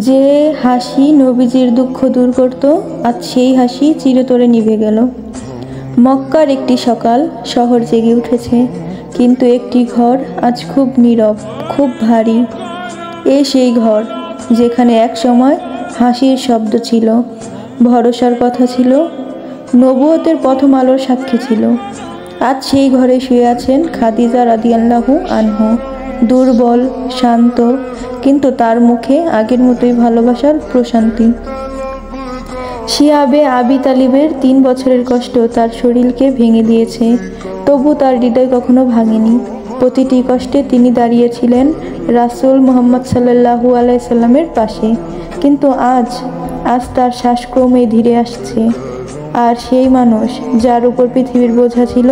যে হাসি নবীজির দুঃখ দূর করত, আজ সেই হাসি চিরতরে নিভে গেল। মক্কার একটি সকাল, শহর জেগে উঠেছে, কিন্তু একটি ঘর আজ খুব নীরব, খুব ভারী। সেই ঘর যেখানে এক সময় হাসির শব্দ ছিল, ভরসার কথা ছিল, নবুয়তের প্রথম আলোর সাক্ষী ছিল। আজ সেই ঘরে শুয়ে আছেন খাদিজা রাদিয়াল্লাহু আনহা, দুর্বল, শান্ত, কিন্তু তার মুখে আগের মতোই ভালোবাসার প্রশান্তি। শিয়াবে আবি তালিবের 3 বছরের কষ্ট তার শরীরকে ভেঙে দিয়েছে, তবু তার হৃদয় কখনো ভাঙেনি। প্রতিটি কষ্টে তিনি দাঁড়িয়েছিলেন রাসূল মুহাম্মদ সাল্লাল্লাহু আলাইহি সাল্লামের পাশে। কিন্তু আজ তার শ্বাস ক্রমেই ধীরে আসছে। আর সেই মানুষ যার উপর পৃথিবীর বোঝা ছিল,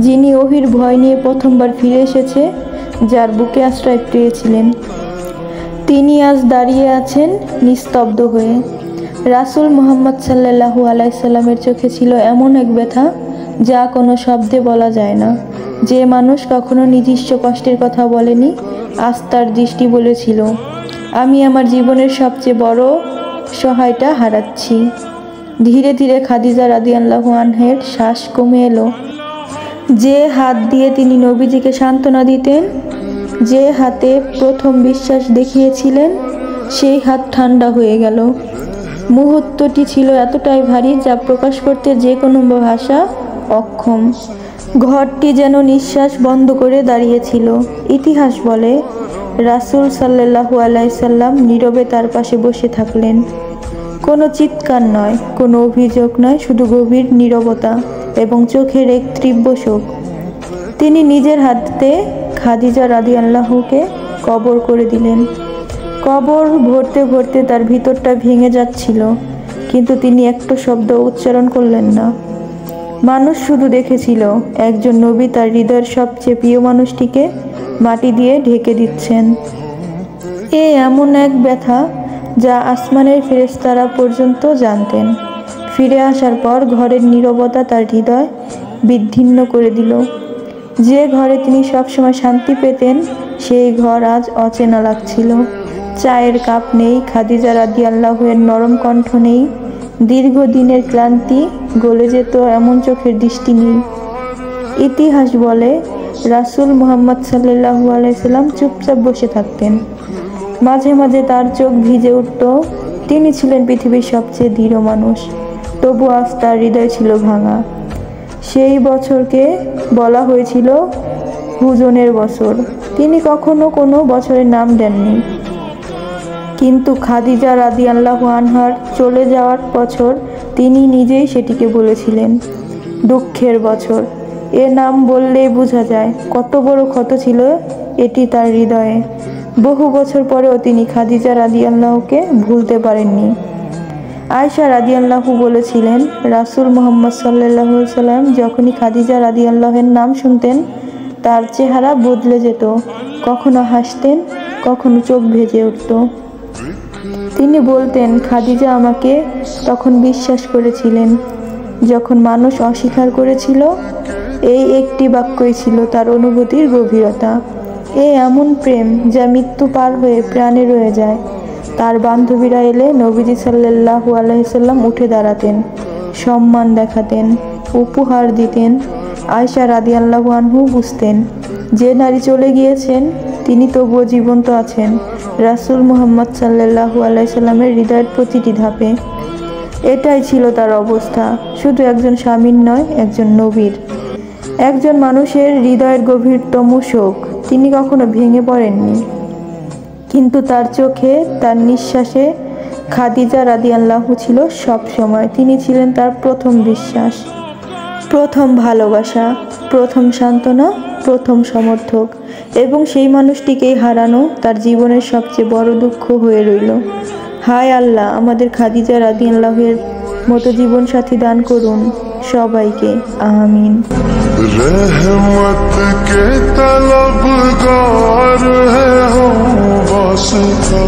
যিনি ওহির ভয় নিয়ে প্রথমবার ফিরে এসেছে, যার বুকে আশ্রয় পেয়েছিলেন, তিনি আজ দাঁড়িয়ে আছেন নিস্তব্ধ হয়ে। রাসূল মুহাম্মদ সাল্লাল্লাহু আলাইহি সাল্লামের চোখে ছিল এমন এক ব্যথা যা কোনো শব্দে বলা যায় না। যে মানুষ কখনো নিজস্ব কষ্টের কথা বলেনি, আজ তার দৃষ্টি বলেছিল, আমি আমার জীবনের সবচেয়ে বড় সহায়টা হারাচ্ছি। ধীরে ধীরে খাদিজা রাদিয়াল্লাহু আনহার শ্বাস কমে এলো। যে হাত দিয়ে তিনি নবীজিকে সান্ত্বনা দিতেন, যে হাতে প্রথম বিশ্বাস দেখিয়েছিলেন, সেই হাত ঠান্ডা হয়ে গেল। মুহূর্তটি ছিল এতটাই ভারী যা প্রকাশ করতে যে কোনো ভাষা অক্ষম। ঘরটি যেন নিঃশ্বাস বন্ধ করে দাঁড়িয়েছিল। ইতিহাস বলে, রাসূল সাল্লাল্লাহু আলাইহি সাল্লাম নীরবে তার পাশে বসে থাকলেন। কোনো চিৎকার নয়, কোনো অভিযোগ নয়, শুধু গভীর নীরবতা এবং চোখের এক তীব্র শোক। তিনি নিজের হাতে খাদিজা রাদিয়াল্লাহুকে কবর করে দিলেন। কবর ভরতে ভরতে তার ভিতরটা ভেঙে যাচ্ছিল, কিন্তু তিনি একটা শব্দ উচ্চারণ করলেন না। মানুষ শুধু দেখেছিল একজন নবী তার হৃদয়ের সবচেয়ে প্রিয় মানুষটিকে মাটি দিয়ে ঢেকে দিচ্ছেন। এমন এক ব্যথা যা আসমানের ফেরেশতারা পর্যন্ত জানতেন। ফিরে আসার পর ঘরের নীরবতা তার হৃদয় বিদীর্ণ করে দিল। যে ঘরে তিনি সবসময় শান্তি পেতেন, সেই ঘর আজ অচেনা লাগছিল। চায়ের কাপ নেই, খাদিজা রাদিয়াল্লাহু এর নরম কণ্ঠ নেই, দীর্ঘদিনের ক্লান্তি গলে যেত এমন চোখের দৃষ্টি নেই। ইতিহাস বলে, রাসূল মুহাম্মদ সাল্লাল্লাহু আলাইহি সাল্লাম চুপচাপ বসে থাকতেন। মাঝে মাঝে তার চোখ ভিজে উঠত। তিনি ছিলেন পৃথিবীর সবচেয়ে দৃঢ় মানুষ, তবু আজ তার হৃদয় ছিল ভাঙা। সেই বছরকে বলা হয়েছিল হুজনের বছর। তিনি কখনো কোনো বছরের নাম দেননি, কিন্তু খাদিজা রাদিয়াল্লাহু আনহার চলে যাওয়ার বছর তিনি নিজেই সেটিকে বলেছিলেন দুঃখের বছর। নাম বললেই বোঝা যায় কত বড় ক্ষত ছিল এটি তার হৃদয়ে। বহু বছর পরেও তিনি খাদিজা রাদিয়াল্লাহুকে ভুলতে পারেননি। আয়েশা রাদিয়াল্লাহু বলেছিলেন, রাসূল মুহাম্মদ সাল্লাল্লাহু আলাইহি সাল্লাম যখনই খাদিজা রাদিয়াল্লাহুর নাম শুনতেন, তার চেহারা বদলে যেত। কখনো হাসতেন, কখনো চোখ ভেজে উঠত। তিনি বলতেন, খাদিজা আমাকে তখন বিশ্বাস করেছিলেন যখন মানুষ অস্বীকার করেছিল। এই একটি বাক্যই ছিল তার অনুভূতির গভীরতা। এমন প্রেম যা মৃত্যু পার হয়ে প্রাণে রয়ে যায়। তার বান্ধবীরা এলে নবীজি সাল্লাল্লাহু আলাইহি সাল্লাম উঠে দাঁড়াতেন, সম্মান দেখাতেন, উপহার দিতেন। আয়েশা রাদিয়াল্লাহু আনহু বুঝতেন, যে নারী চলে গিয়েছেন তিনি তবুও জীবন্ত আছেন রাসূল মুহাম্মদ সাল্লাল্লাহু আলাইহি সাল্লামের হৃদয়ের প্রতিটি ধাপে। এটাই ছিল তার অবস্থা, শুধু একজন স্বামীর নয়, একজন নবীর, একজন মানুষের হৃদয়ের গভীরতম শোক। তিনি কখনো ভেঙে পড়েননি, কিন্তু তার চোখে, তার নিঃশ্বাসে খাদিজা রাদিয়াল্লাহু ছিল সব সময়। তিনি ছিলেন তার প্রথম বিশ্বাস, প্রথম ভালোবাসা, প্রথম সান্ত্বনা, প্রথম সমর্থক। এবং সেই মানুষটিকেই হারানো তার জীবনের সবচেয়ে বড় দুঃখ হয়ে রইল। হায় আল্লাহ, আমাদের খাদিজা রাদিয়াল্লাহু এর মতো জীবন সাথী দান করুন সবাইকে, আমিন। रहमत के तलबगार है हम वास्ता।